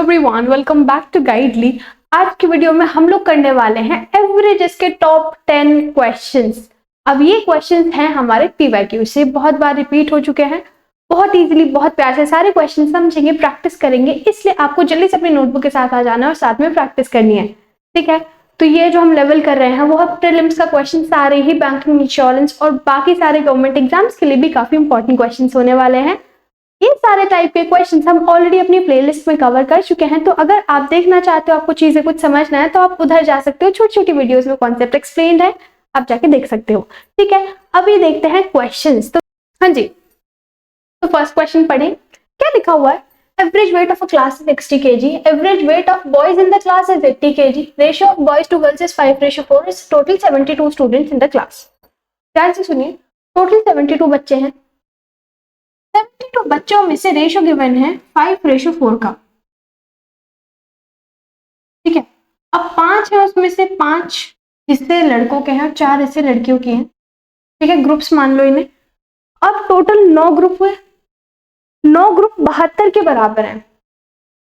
Everyone, welcome back to Guidely. आज की video में हम लोग करने वाले हैं एवरेजेस के टॉप 10 क्वेश्चंस। अब ये क्वेश्चंस हैं हमारे पीवाईक्यू से, बहुत बार रिपीट हो चुके हैं। बहुत इजीली, बहुत प्यार से सारे क्वेश्चन समझेंगे, प्रैक्टिस करेंगे, इसलिए आपको जल्दी से अपनी नोटबुक के साथ आ जाना है और साथ में प्रैक्टिस करनी है, ठीक है। तो ये जो हम लेवल कर रहे हैं वो प्रीलिम्स का क्वेश्चन सारे ही बैंकिंग, इंश्योरेंस और बाकी सारे गवर्नमेंट एग्जाम्स के लिए भी काफी इंपॉर्टेंट क्वेश्चन होने वाले हैं। ये सारे टाइप के क्वेश्चंस हम ऑलरेडी अपनी प्लेलिस्ट में कवर कर चुके हैं, तो अगर आप देखना चाहते हो, आपको चीजें कुछ समझना है, तो आप उधर जा सकते हो। छोटी छोटी वीडियोस में कॉन्सेप्ट एक्सप्लेन्ड है, आप जाके देख सकते हो, ठीक है। अभी देखते हैं क्वेश्चंस। तो हाँ जी, तो फर्स्ट क्वेश्चन पढ़े, क्या लिखा हुआ है। Average weight of a class is 60 kg, average weight of boys in the class is 80 kg, ratio of boys to girls is 5:4, is total 72 students in the class. ध्यान से सुनिए, टोटल 72 बच्चे हैं। 72 बच्चों में से रेशो गिवन है 5:4 का, ठीक है। अब 5 है, उसमें से 5 हिस्से लड़कों के हैं और 4 हिस्से लड़कियों के हैं, ठीक है। ग्रुप्स मान लो इन्हें। अब टोटल 9 ग्रुप हुए, 9 ग्रुप 72 के बराबर है।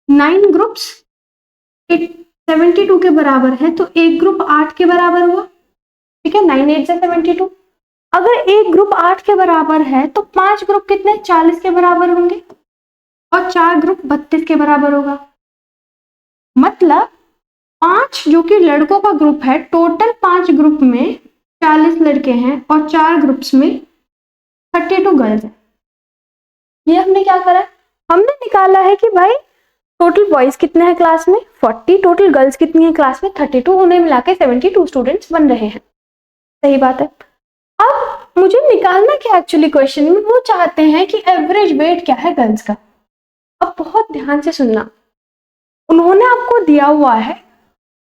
9 ग्रुप्स 72 के बराबर है, तो एक ग्रुप 8 के बराबर हुआ, ठीक है। 9 8 72। अगर एक ग्रुप 8 के बराबर है तो 5 ग्रुप कितने 40 के बराबर होंगे और 4 ग्रुप 32 के बराबर होगा। मतलब 5 जो कि लड़कों का ग्रुप है, टोटल 5 ग्रुप में 40 लड़के हैं और 4 ग्रुप्स में 32 गर्ल्स हैं। ये हमने क्या करा, हमने निकाला है कि भाई टोटल बॉयज कितने हैं क्लास में 40, टोटल गर्ल्स कितनी है क्लास में 32, उन्हें मिला के 72 स्टूडेंट्स बन रहे हैं। सही बात है। अब मुझे निकालना क्या एक्चुअली क्वेश्चन में, वो चाहते हैं कि एवरेज वेट क्या है गर्ल्स का। अब बहुत ध्यान से सुनना, उन्होंने आपको दिया हुआ है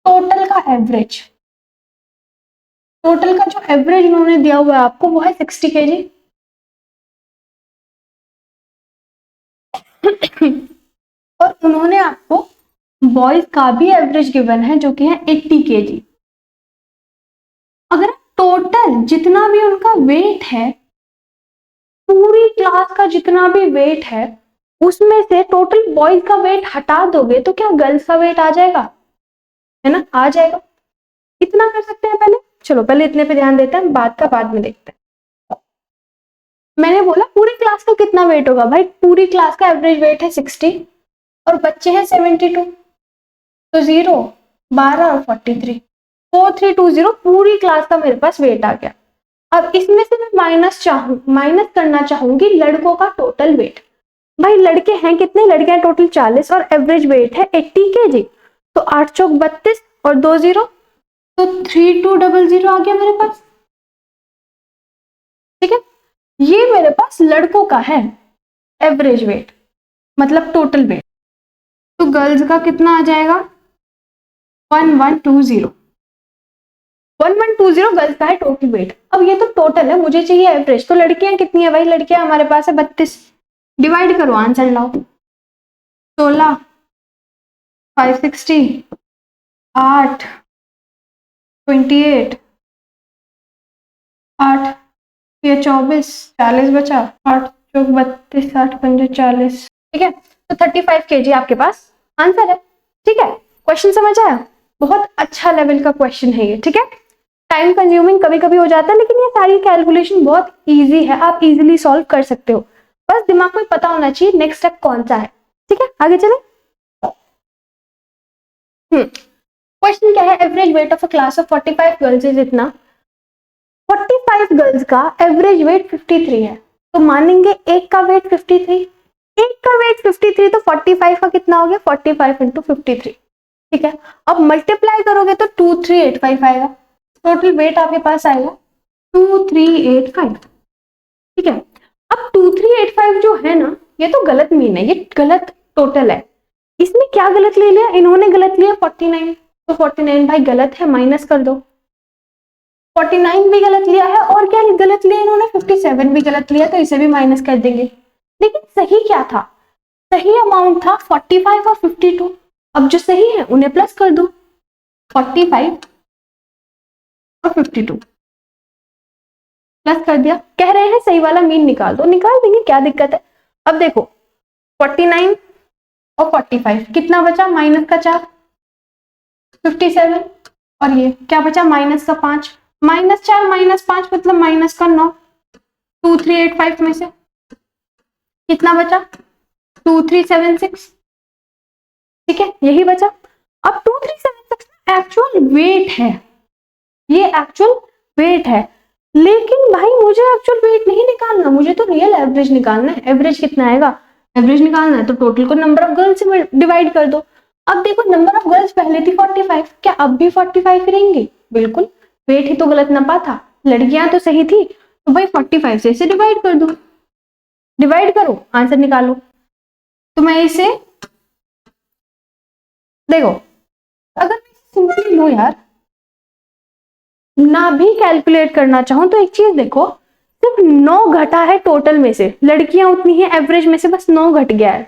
टोटल का एवरेज, टोटल का जो एवरेज उन्होंने दिया हुआ है आपको वो है 60 kg। और उन्होंने आपको बॉयज का भी एवरेज गिवन है जो कि है 80 kg। अगर टोटल जितना भी उनका वेट है, पूरी क्लास का जितना भी वेट है, उसमें से टोटल बॉयज का वेट हटा दोगे तो क्या गर्ल्स का वेट आ जाएगा, है ना, आ जाएगा। इतना कर सकते हैं पहले, चलो पहले इतने पे ध्यान देते हैं, बाद का बाद में देखते हैं। मैंने बोला पूरी क्लास का कितना वेट होगा, भाई पूरी क्लास का एवरेज वेट है 60 और बच्चे हैं 72, तो 0 12 और 43 4320, पूरी क्लास का मेरे पास वेट आ गया। अब इसमें से मैं माइनस करना चाहूंगी लड़कों का टोटल वेट। भाई लड़के हैं कितने, लड़के हैं टोटल 40 और एवरेज वेट है 80 kg, तो 8 चौक 32 और 2 0, तो 3200 आ गया मेरे पास, ठीक है। ये मेरे पास लड़कों का है एवरेज वेट, मतलब टोटल वेट। तो गर्ल्स का कितना आ जाएगा 1120, 1120 गर्ल्स का है टोटल वेट। अब ये तो टोटल है, मुझे चाहिए एवरेज। तो लड़कियां कितनी है भाई, लड़कियां हमारे पास है 32, डिवाइड करो, आंसर लाओ। 16 560 8 28 8 ये 24 40 बचा, 8 चौक 32 8 पंजे 40, ठीक है। तो 35 kg आपके पास आंसर है, ठीक है। क्वेश्चन समझ आया, बहुत अच्छा लेवल का क्वेश्चन है ये, ठीक है। टाइम कंज्यूमिंग कभी कभी हो जाता है, लेकिन ये सारी कैलकुलेशन बहुत इजी है, आप इजीली सॉल्व कर सकते हो। बस दिमाग में पता होना चाहिए नेक्स्ट स्टेप कौन सा है, ठीक है। आगे चले। क्वेश्चन क्या है, average weight of a class of 45 girls is इतना। 45 गर्ल्स का एवरेज वेट 53 है, तो मानेंगे एक का वेट 53, एक का वेट 53, तो 45 का कितना हो गया 45 इंटू 53, ठीक है। अब मल्टीप्लाई करोगे तो 2385 आएगा, टोटल वेट आपके पास आएगा 2385, ठीक है। अब 2385 जो है ना, ये तो गलत मीन है, ये गलत टोटल है। इसमें क्या गलत ले लिया इन्होंने, गलत लिया 49, तो 49 भाई गलत है, माइनस कर दो। 49 भी गलत लिया है, और क्या गलत लिया इन्होंने 57 भी गलत लिया, तो इसे भी माइनस कर देंगे। लेकिन सही क्या था, सही अमाउंट था 45 और 52। अब जो सही है उन्हें प्लस कर दो, 45 और 52 प्लस कर दिया। कह रहे हैं सही वाला मीन निकाल दो, निकाल देंगे, क्या दिक्कत है। अब देखो 49 और 45, कितना बचा माइनस का 4 57, और ये क्या बचा माइनस का 5, -4 -5 मतलब माइनस का 9, 2385 में से कितना बचा 2376, ठीक है यही बचा। अब 2376 एक्चुअल वेट है, ये एक्चुअल वेट है, लेकिन भाई मुझे एक्चुअल वेट नहीं निकालना, मुझे तो रियल एवरेज निकालना है। एवरेज कितना आएगा, एवरेज निकालना है तो टोटल को नंबर ऑफ गर्ल्स से डिवाइड कर दो। अब देखो नंबर ऑफ गर्ल्स पहले थी 45, क्या अब भी 45 ही रहेंगी, बिल्कुल, वेट ही तो गलत नंबर था, लड़कियां तो सही थी, तो भाई 45 से इसे डिवाइड कर दो, डिवाइड करो आंसर निकालो। तो मैं इसे देखो, अगर मैं सिंपली लूं यार, ना भी कैलकुलेट करना चाहूं तो एक चीज देखो, सिर्फ 9 घटा है टोटल में से, लड़कियां उतनी ही एवरेज में से बस 9 घट गया है,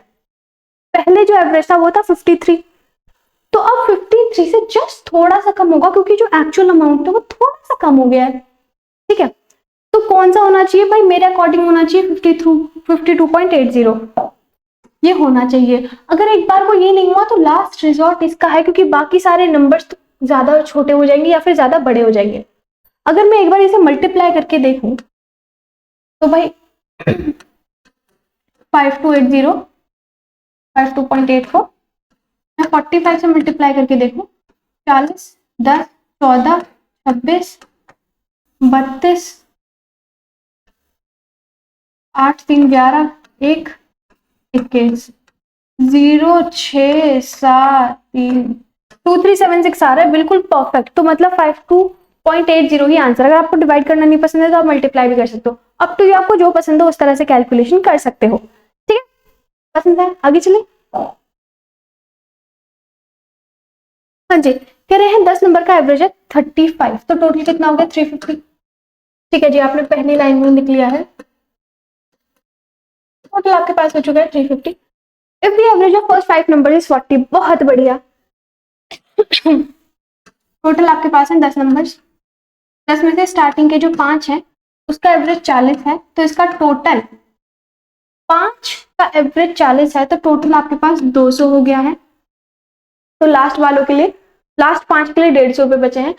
पहले जो एवरेज था वो था 53, तो अब 53 से जस्ट थोड़ा सा कम होगा क्योंकि जो एक्चुअल अमाउंट है वो थोड़ा सा कम हो गया है, ठीक है। तो कौन सा होना चाहिए भाई, मेरे अकॉर्डिंग होना चाहिए 52.80, ये होना चाहिए। अगर एक बार को ये नहीं हुआ तो लास्ट रिजॉर्ट इसका है, क्योंकि बाकी सारे नंबर्स तो ज्यादा छोटे हो जाएंगे या फिर ज्यादा बड़े हो जाएंगे। अगर मैं एक बार इसे मल्टीप्लाई करके देखूं तो भाई 5280 52.84, मैं 45 से मल्टीप्लाई करके देखूं 40 10 14 26 32 8 3 11 1 21 0 6 7 3 2376 आ रहा है, बिल्कुल परफेक्ट। तो मतलब 52.80 ही आंसर। अगर आपको डिवाइड करना नहीं पसंद है तो आप मल्टीप्लाई भी कर सकते हो, अब तो ये आपको जो पसंद हो उस तरह से कैलकुलेशन कर सकते हो, ठीक है। पसंद है, आगे चले। हाँ जी, कह रहे हैं 10 नंबर का एवरेज है 35, तो टोटल कितना हो गया 350, ठीक है जी, आपने पहली लाइन में लिख लिया है, टोटल आपके पास हो चुका है 350। If the average of first 5 number is 40, बहुत बढ़िया। टोटल आपके पास है 10 नंबर, 10 में से स्टार्टिंग के जो 5 है उसका एवरेज 40 है, तो इसका टोटल 5 का एवरेज 40 है, तो टोटल आपके पास 200 हो गया है। तो लास्ट वालों के लिए, लास्ट 5 के लिए 150 रुपए बचे हैं।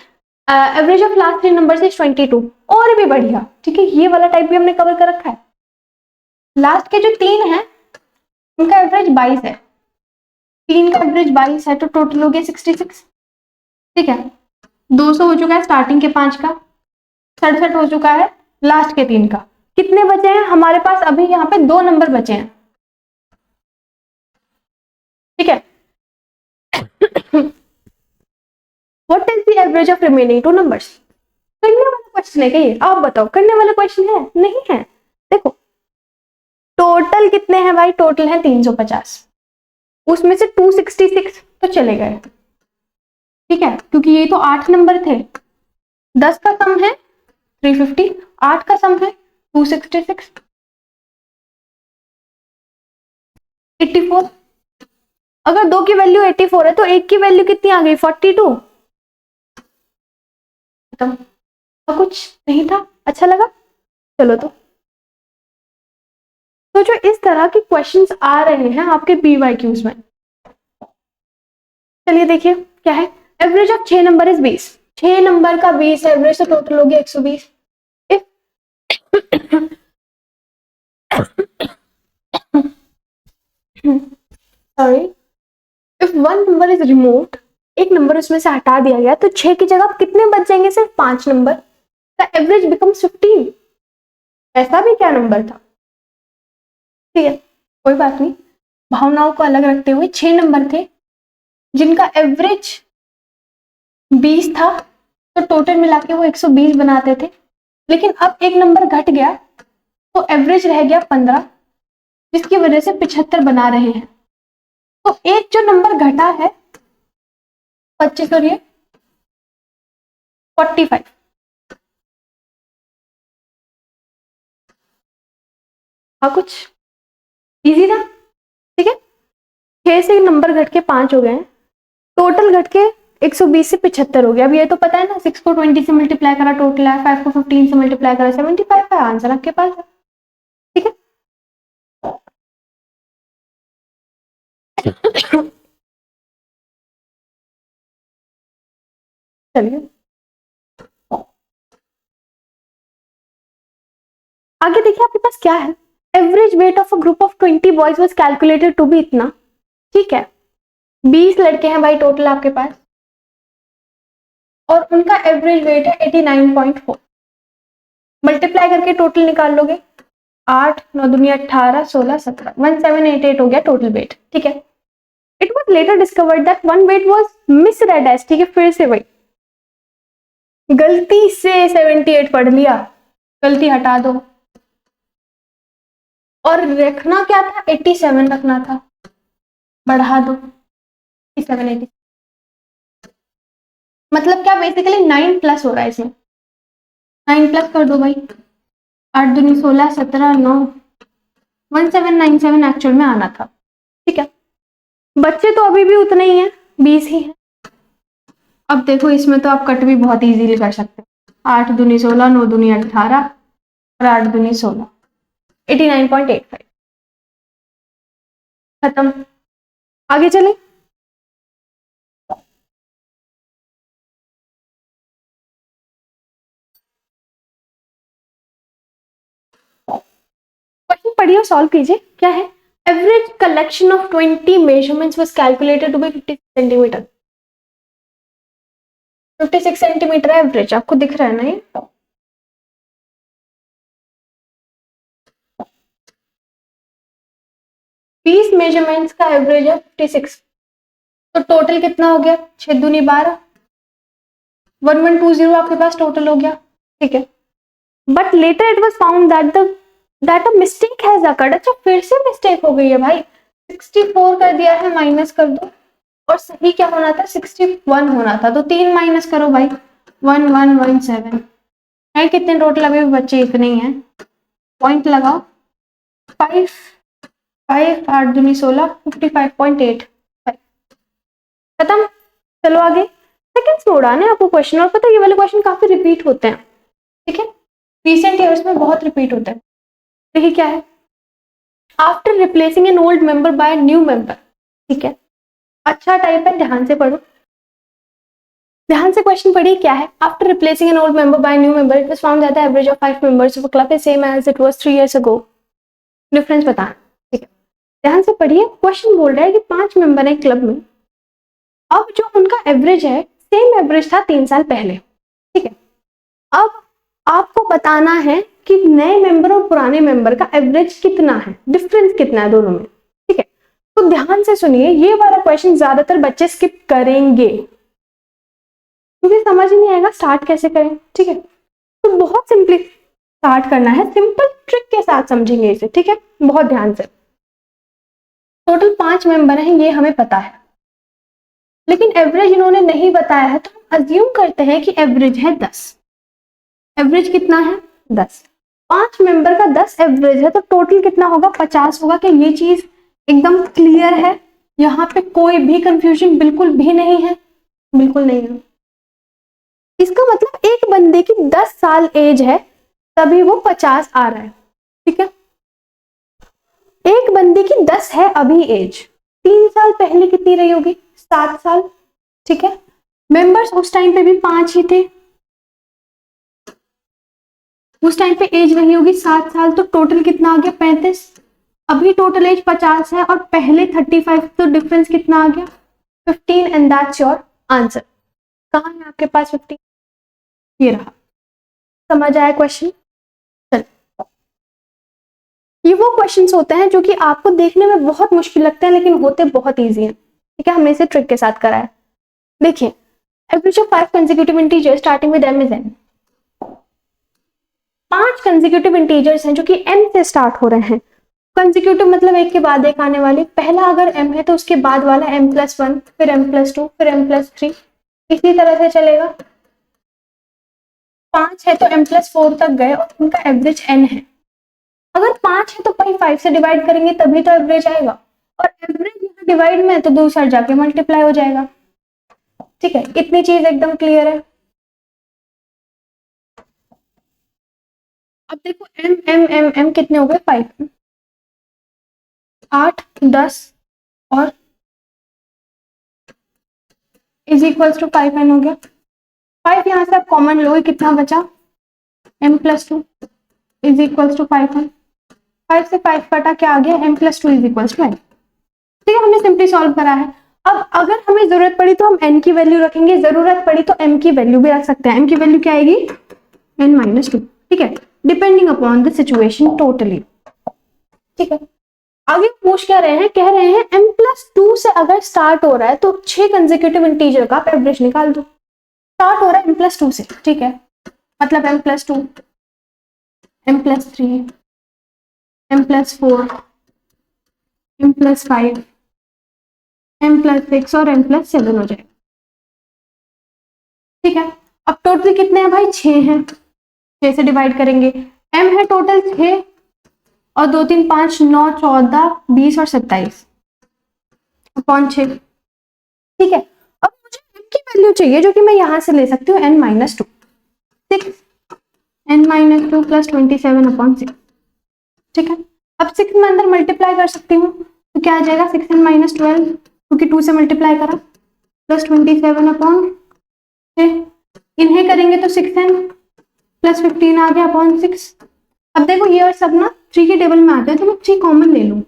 Average of last 3 number is 22, और भी बढ़िया, ठीक है, ये वाला टाइप भी हमने कवर कर रखा है। लास्ट के जो 3 है उनका एवरेज 22 है, 3 का एवरेज 22 है, तो टोटल हो गया 66, ठीक है। 200 हो चुका है स्टार्टिंग के 5 का, 67 हो चुका है लास्ट के 3 का। कितने बचे हैं हमारे पास, अभी यहाँ पे 2 नंबर बचे हैं, ठीक है। What is the average of remaining 2 numbers, करने वाला क्वेश्चन है क्या ये, आप बताओ, करने वाला क्वेश्चन है नहीं है। देखो टोटल कितने हैं भाई, टोटल है 350, उसमें से 266 तो चले गए, ठीक है, क्योंकि ये तो 8 नंबर थे, 10 का सम है 350, 8 का सम है 266, 84। अगर 2 की वैल्यू 84 है तो 1 की वैल्यू कितनी आ गई 42, तो कुछ नहीं था, अच्छा लगा, चलो। तो जो इस तरह के क्वेश्चंस आ रहे हैं आपके PYQs में, चलिए देखिए क्या है। Average of 6 number is 20, 6 number का 20 एवरेज, तो टोटल हो गया 120। If sorry, if 1 number is removed, एक नंबर उसमें से हटा दिया गया, तो 6 की जगह कितने बच जाएंगे, सिर्फ 5 नंबर, द एवरेज बिकम्स 15। ऐसा भी क्या नंबर था, ठीक है, कोई बात नहीं, भावनाओं को अलग रखते हुए 6 नंबर थे जिनका एवरेज 20 था, तो टोटल मिला के वो 120 बनाते थे, लेकिन अब एक नंबर घट गया तो एवरेज रह गया 15, जिसकी वजह से 75 बना रहे हैं। तो एक जो नंबर घटा है 25 और ये 45, हाँ कुछ इजी था, ठीक है। 6 से नंबर घट के 5 हो गए हैं, टोटल घट के 120 से 75 हो गया। अब ये तो पता है ना, 6 को 20 से मल्टीप्लाई करा टोटल है, 5 को 15 से मल्टीप्लाई करा 75 है, आंसर आपके पास है, ठीक है। चलिए आगे देखिए आपके पास क्या है। Average weight of a group of 20 boys was calculated to be इतना, ठीक है। 20 लड़के हैं भाई टोटल आपके पास, और उनका एवरेज वेट है 89.4। मल्टीप्लाई करके टोटल निकाल लोगे, 8 9 दुनिया 18 16 17 1788 हो गया टोटल वेट, ठीक है। It was later discovered that one weight was misread as, ठीक है, फिर से वही गलती से 78 पढ़ लिया, गलती हटा दो, और रखना क्या था 87 रखना था, बढ़ा दो 87 80, मतलब क्या बेसिकली 9 प्लस हो रहा है इसमें, 9 प्लस कर दो भाई, 8 दूनी 16 17 9 1797 एक्चुअल में आना था, ठीक है। बच्चे तो अभी भी उतने ही हैं, 20 ही हैं। अब देखो इसमें तो आप कट भी बहुत इजीली कर सकते हैं, 8 दूनी 16 9 दूनी 18 और 8 दूनी 16, 89.85 खत्म। आगे चले, क्वेश्चन पढ़िए और सॉल्व कीजिए। क्या है, average collection of 20 measurements was calculated to be 56 centimetre. 56 centimetre average आपको दिख रहा है ना ये, बीस मेजरमेंट्स का एवरेज है 56, तो टोटल कितना हो गया, 6 दूनी 12, 1120 आपके पास टोटल हो गया, ठीक है। But later it was found that a mistake has occurred. अच्छा फिर से मिस्टेक हो गई है भाई, 64 कर दिया है, माइनस कर दो, और सही क्या होना था 61 होना था, तो 3 माइनस करो भाई, 1117 है कितने टोटल, अभी भी बच्चे इतने ही हैं, पॉइंट लगाओ, 5 5 8 दूनी 16 55.8 खत्म। चलो आगे, सेकंड्स में उड़ाने आपको क्वेश्चन, और पता है ये वाले क्वेश्चन काफी रिपीट होते हैं, ठीक है, रिसेंट ईयर्स में बहुत रिपीट होता है। देखिए क्या है, after replacing an old member by new member, ठीक है, अच्छा टाइप है, ध्यान से पढ़ो, ध्यान से क्वेश्चन पढ़िए। क्या है, after replacing an old member by new member it was found that the average of 5 members of a club is same as it was 3 years ago. Difference बताना, ठीक है, ध्यान से पढ़िए। क्वेश्चन बोल रहा है कि 5 मेंबर है क्लब में, अब जो उनका एवरेज है सेम एवरेज था 3 साल पहले, ठीक है। अब आपको बताना है कि नए मेंबर और पुराने मेंबर का एवरेज कितना है, डिफरेंस कितना है दोनों में, ठीक है। तो ध्यान से सुनिए, ये वाला क्वेश्चन ज्यादातर बच्चे स्किप करेंगे क्योंकि समझ ही नहीं आएगा स्टार्ट कैसे करें, ठीक है। तो बहुत सिंपली स्टार्ट करना है, सिंपल ट्रिक के साथ समझेंगे इसे, ठीक है, बहुत ध्यान से। टोटल 5 मेंबर हैं ये हमें पता है, लेकिन एवरेज इन्होंने नहीं बताया है, तो हम अज्यूम करते हैं कि एवरेज है 10। एवरेज कितना है 10, 5 मेंबर का 10 एवरेज है, तो टोटल कितना होगा 50 होगा। क्या ये चीज एकदम क्लियर है, यहाँ पे कोई भी कंफ्यूजन बिल्कुल भी नहीं है, बिल्कुल नहीं है। इसका मतलब एक बंदे की 10 साल एज है तभी वो 50 आ रहा है, ठीक है। एक बंदे की 10 है अभी एज, 3 साल पहले कितनी रही होगी 7 साल, ठीक है। मेंबर्स उस टाइम पे भी 5 ही थे, उस टाइम पे एज रही होगी 7 साल, तो टोटल कितना आ गया 35। अभी टोटल एज 50 है और पहले 35, तो डिफरेंस कितना आ गया 15, एंड दैट्स योर आंसर। कहाँ है आपके पास 15, ये रहा। समझ आया क्वेश्चन। ये वो क्वेश्चंस होते हैं जो कि आपको देखने में बहुत मुश्किल लगते हैं लेकिन होते बहुत इजी हैं, ठीक है, हमने इसे ट्रिक के साथ करा है। देखिए, average of 5 consecutive integers starting with m is n। 5 consecutive integers हैं जो कि m से स्टार्ट हो रहे हैं। कंसेक्यूटिव मतलब एक के बाद एक आने वाले, पहला अगर m है तो उसके बाद वाला m+1, फिर m+2, फिर m+3, इसी तरह से चलेगा। 5 है तो m+4 तक गए और उनका एवरेज n है। अगर 5 है तो 5 से डिवाइड करेंगे तभी तो एवरेज आएगा, और एवरेज यहाँ डिवाइड में है तो दूसरा जाके मल्टीप्लाई हो जाएगा, ठीक है। इतनी चीज एकदम क्लियर है। अब देखो m m m m कितने हो गए 5, 8 10 और इज इक्वल्स टू 5n हो गया। 5 यहाँ से आप कॉमन लोगे, कितना बचा, m+2 is equals to 5n। 5 से 5 कटा, क्या आ गया, m+2 is equals to n। ठीक है, हमने सिंपली सॉल्व करा है। अब अगर हमें जरूरत पड़ी तो हम n की वैल्यू रखेंगे, जरूरत पड़ी तो m की वैल्यू भी रख सकते हैं। m की वैल्यू क्या आएगी, n-2। ठीक है, depending upon the situation totally. ठीक है, आगे पूछ क्या रहे हैं, कह रहे हैं m+2 से अगर स्टार्ट हो रहा है तो 6 कंसेक्यूटिव इंटीजर का आप एवरेज निकाल दो। स्टार्ट हो रहा है m+2 से, ठीक है, मतलब m+2, m+3, m+4, m+5, m+6 और m+7 हो जाएगा। ठीक है, अब टोटल कितने हैं भाई, 6 हैं। 6 से डिवाइड करेंगे, m है टोटल 6 और 2 3 5 9 14 20 और 27 अपॉन 6। ठीक है, अब मुझे m की वैल्यू चाहिए जो कि मैं यहां से ले सकती हूँ n-2, 6 n-2 प्लस 27 अपॉन 6। ठीक है, अब 6 में अंदर मल्टीप्लाई कर सकती हूँ तो क्या आ जाएगा, 6n-12 क्योंकि 2 से मल्टीप्लाई करा, प्लस 27 अपॉन 6। इन्हें करेंगे तो 6n प्लस 15 आ गया अपॉन 6। अब देखो ये और सब ना 3 के टेबल में आता है तो मैं 3 कॉमन ले लूं,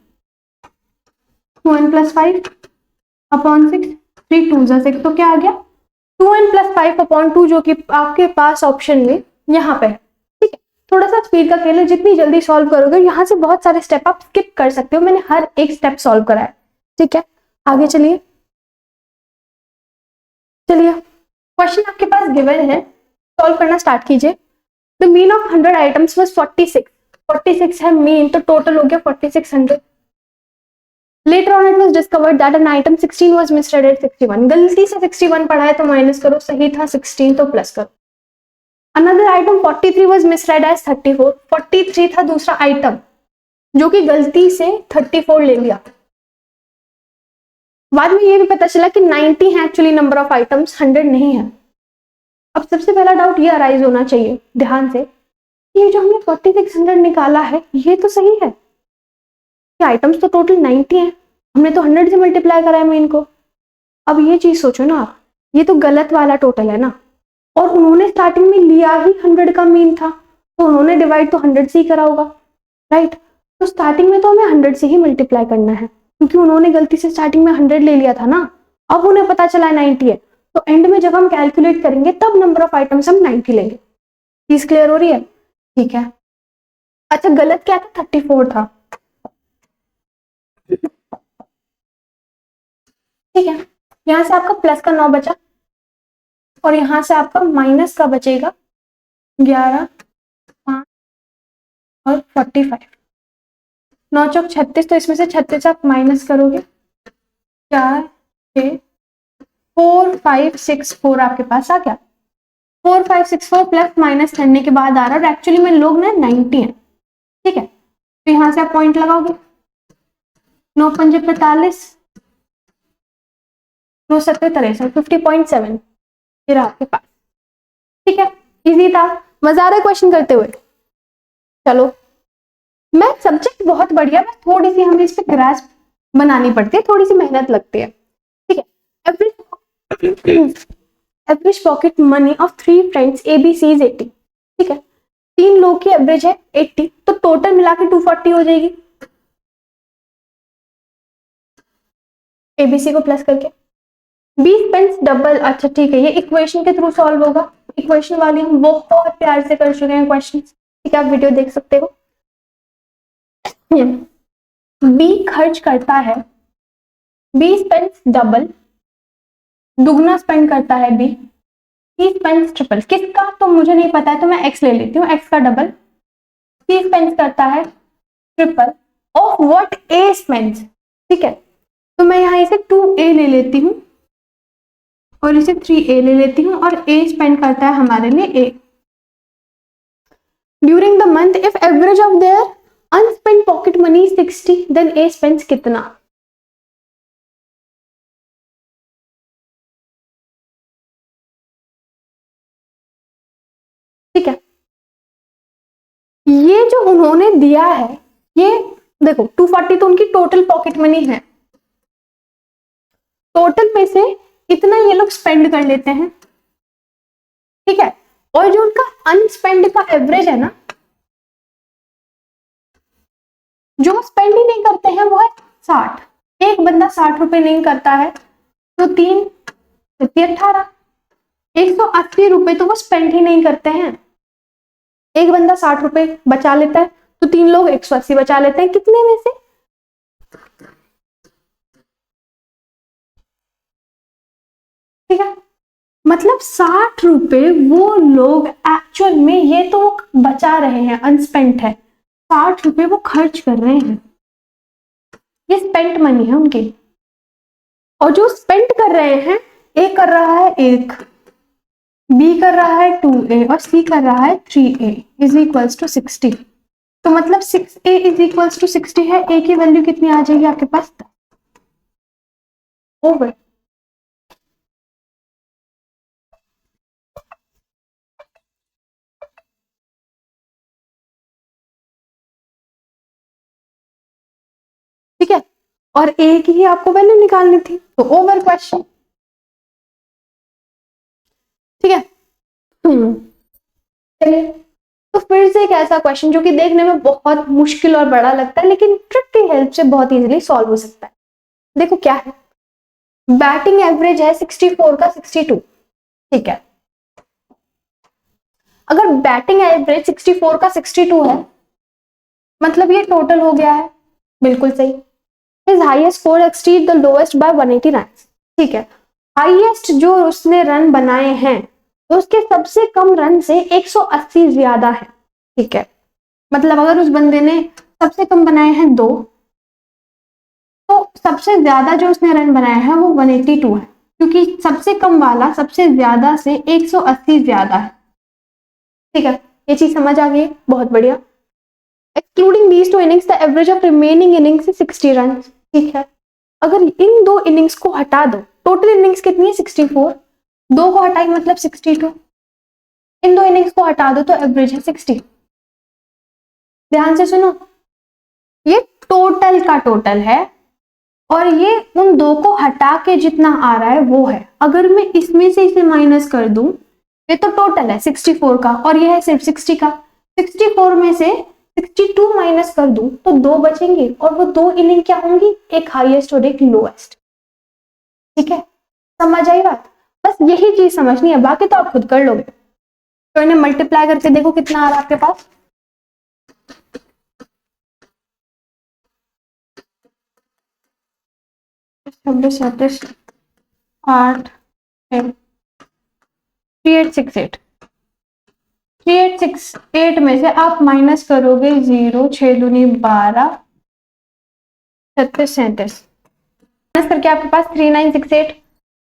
2n प्लस 5 अपॉन 6, 3 2 जा 6 तो क्या आ गया, 2n प्लस 5 अपॉन 2 जो कि आपके पास ऑप्शन में यहाँ पे है। ठीक है, थोड़ा सा स्पीड का खेल है, जितनी जल्दी सॉल्व करोगे यहाँ से बहुत सारे स्टेप आप स्किप कर सकते हो, मैंने हर एक स्टेप सॉल्व करा है। ठीक है, आगे चलिए। क्वेश्चन आपके पास गिवन है, सॉल्व करना स्टार्ट कीजिए। The mean of 100 items was 46 है मीन, तो टोटल हो गया 4600। Later on it was discovered that an item 16 was misread at 61। गलती से 61 पढ़ा है तो माइनस करो, सही था 16 तो प्लस करो। Another item 43 was misread as 34। 43 था दूसरा आइटम जो कि गलती से 34 ले लिया। बाद में ये भी पता चला कि 90 है एक्चुअली नंबर ऑफ आइटम्स, 100 नहीं है। अब सबसे पहला डाउट ये अराइज होना चाहिए ध्यान से, ये जो हमने 4600 निकाला है ये तो सही है, ये आइटम्स तो टोटल 90 है, हमने तो 100 से मल्टीप्लाई करा है मीन को। अब ये चीज सोचो ना आप, ये तो गलत वाला टोटल है ना, और उन्होंने स्टार्टिंग में लिया ही 100 का मीन था तो उन्होंने डिवाइड तो 100 से ही करा होगा, राइट। तो स्टार्टिंग में तो हमें 100 से ही मल्टीप्लाई करना है क्योंकि उन्होंने गलती से स्टार्टिंग में 100 ले लिया था ना, अब उन्हें पता चला 90 है, तो एंड में जब हम कैलकुलेट करेंगे तब नंबर ऑफ आइटम्स हम 90 लेंगे। चीज क्लियर हो रही है, ठीक है। अच्छा गलत क्या था, 34 था। ठीक है, यहां से आपका प्लस का 9 बचा और यहां से आपका माइनस का बचेगा 11, 5 और 45। 9 चौक 36, तो इसमें से 36 आप माइनस करोगे, 4 6 4 5 6 4 आपके पास आ गया। 4 5 6 4 प्लस माइनस करने के बाद आ रहा है और एक्चुअली में लोग ना 90 है। ठीक है, तो यहां से आप पॉइंट लगाओगे, 9 पंजे 45, 9 सत्ते 63, 50.7 ये रहा आपके पास। ठीक है, इजी था, मजा आ रहा है क्वेश्चन करते हुए। चलो, मैं सब्जेक्ट बहुत बढ़िया, बस थोड़ी सी हमें इस पे ग्रास्प बनानी पड़ती है, थोड़ी सी मेहनत लगती है। ठीक है, average pocket money of 3 friends ABC is 80। ठीक है, 3 लोग की एवरेज है 80, तो टोटल मिला के 240 हो जाएगी ABC को प्लस करके। 20 पेंस डबल, अच्छा ठीक है, ये इक्वेशन के थ्रू सॉल्व होगा, इक्वेशन वाली हम बहुत प्यार से कर चुके हैं क्वेश्चन। ठीक है, आप वीडियो देख सकते हो। बी खर्च करता है 20 पेंस डबल, दुगना स्पेंड करता है बी 30 पेंस ट्रिपल। किसका तो मुझे नहीं पता है तो मैं एक्स ले लेती हूँ, एक्स का डबल 30 पेंस करता है triple of what A spends. ठीक है, तो मैं यहाँ इसे 2A ले लेती हूँ और इसे 3A ले लेती हूँ और A स्पेंड करता है हमारे लिए A। During the month if average of their unspent pocket money 60 then A spends कितना। ठीक है, ये जो उन्होंने दिया है, ये देखो 240 तो उनकी टोटल पॉकेट मनी है, टोटल में से इतना ये लोग स्पेंड कर लेते हैं, ठीक है। और जो उनका अनस्पेंड का एवरेज है ना, जो स्पेंड ही नहीं करते हैं वो है 60। एक बंदा 60 रुपए नहीं करता है तो 3 18, 180 रुपए तो वो स्पेंड ही नहीं करते हैं। एक बंदा 60 रुपए बचा लेता है तो 3 लोग 180 बचा लेते हैं, कितने में से? ठीक है, मतलब 60 रुपए वो लोग एक्चुअल में, ये तो बचा रहे हैं, अनस्पेंट है, 60 रुपए वो खर्च कर रहे हैं, ये स्पेंट मनी है उनकी। और जो स्पेंड कर रहे हैं, ए कर रहा है 1, बी कर रहा है 2a और सी कर रहा है 3a इज इक्वल्स टू 60। तो मतलब 6a इज इक्वल्स टू 60 है। ए की वैल्यू कितनी आ जाएगी आपके पास? ओवर। ठीक है, और ए की ही आपको वैल्यू निकालनी थी, तो ओवर क्वेश्चन। ठीक है, चलिए, तो फिर से एक ऐसा क्वेश्चन जो कि देखने में बहुत मुश्किल और बड़ा लगता है, लेकिन ट्रिक की हेल्प से बहुत इजीली सॉल्व हो सकता है। देखो क्या है, बैटिंग एवरेज है 64 का 62। ठीक है, अगर बैटिंग एवरेज 64 का 62 है, मतलब ये टोटल हो गया है, बिल्कुल सही। His highest score exceed the lowest by 180 runs. ठीक है, हाईएस्ट जो उसने रन बनाए हैं उसके सबसे कम रन से 180 ज्यादा है। ठीक है, मतलब अगर उस बंदे ने सबसे कम बनाए हैं 2, तो सबसे ज्यादा जो उसने रन बनाया है वो 182 है, क्योंकि सबसे कम वाला सबसे ज्यादा से 180 ज्यादा है। ठीक है, ये चीज समझ आ गई, बहुत बढ़िया। Excluding these 2 innings the average of remaining innings is 60 run. ठीक है, अगर इन 2 इनिंग्स को हटा दो, टोटल इनिंग्स कितनी है 64, 2 को हटाई मतलब 62, इन 2 इनिंग्स को हटा दो तो एवरेज है 60। ध्यान से सुनो, ये टोटल का टोटल है और ये उन 2 को हटा के जितना आ रहा है वो है। अगर मैं इसमें से इसे माइनस कर दूं, ये तो टोटल है 64 का और ये है सिर्फ 60 का, 64 में से 62 माइनस कर दूं तो 2 बचेंगे, और वो 2 इनिंग क्या होंगी, एक हाईएस्ट और एक लोएस्ट। ठीक है, समझ आई बात? बस यही चीज समझनी है, बाकी तो आप खुद कर लोगे। तो इन्हें मल्टीप्लाई करके देखो कितना आ रहा है आपके पास। छब्बीस 37 8 3868 3868 में से आप माइनस करोगे 0, 6 दूनी 12, 36 37 माइनस करके आपके पास 3968,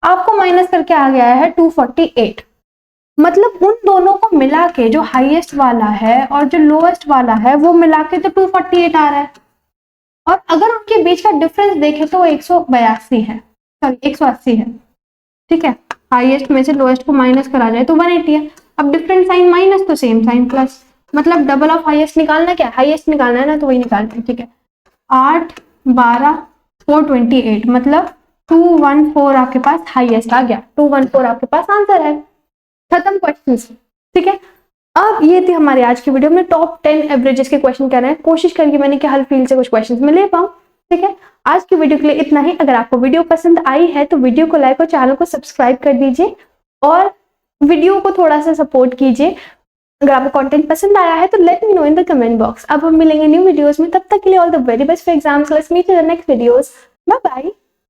आपको माइनस करके आ गया है 248। मतलब उन दोनों को मिला के जो हाईएस्ट वाला है और जो लोएस्ट वाला है वो मिला के तो 248 आ रहा है। और अगर उनके बीच का डिफरेंस देखें तो 182 है, सॉरी 180 है। ठीक है, हाईएस्ट में से लोएस्ट को माइनस करा जाए तो 180 है। अब डिफरेंट साइन माइनस तो सेम साइन प्लस, मतलब डबल ऑफ हाईएस्ट निकालना, क्या हाईएस्ट निकालना है ना, तो वही निकालते हैं। ठीक है, 8 12 428 मतलब 214 आपके पास हाईएस्ट आ गया, 214 आपके पास आंसर है। खत्म क्वेश्चन। ठीक है, अब ये थी हमारी आज की वीडियो में टॉप 10 एवरेजेस के क्वेश्चन कर रहे हैं। कोशिश करके मैंने कि हर फील्ड से कुछ क्वेश्चंस में ले पाऊं। ठीक है, आज की वीडियो के लिए इतना ही। अगर आपको वीडियो पसंद आई है तो वीडियो को लाइक और चैनल को सब्सक्राइब कर दीजिए और वीडियो को थोड़ा सा सपोर्ट कीजिए। अगर आपको कंटेंट पसंद आया है तो let me know in the comment box. अब हम मिलेंगे न्यू वीडियोस में, तब तक के लिए all the very best for exams. Let's meet in the next videos. Bye bye.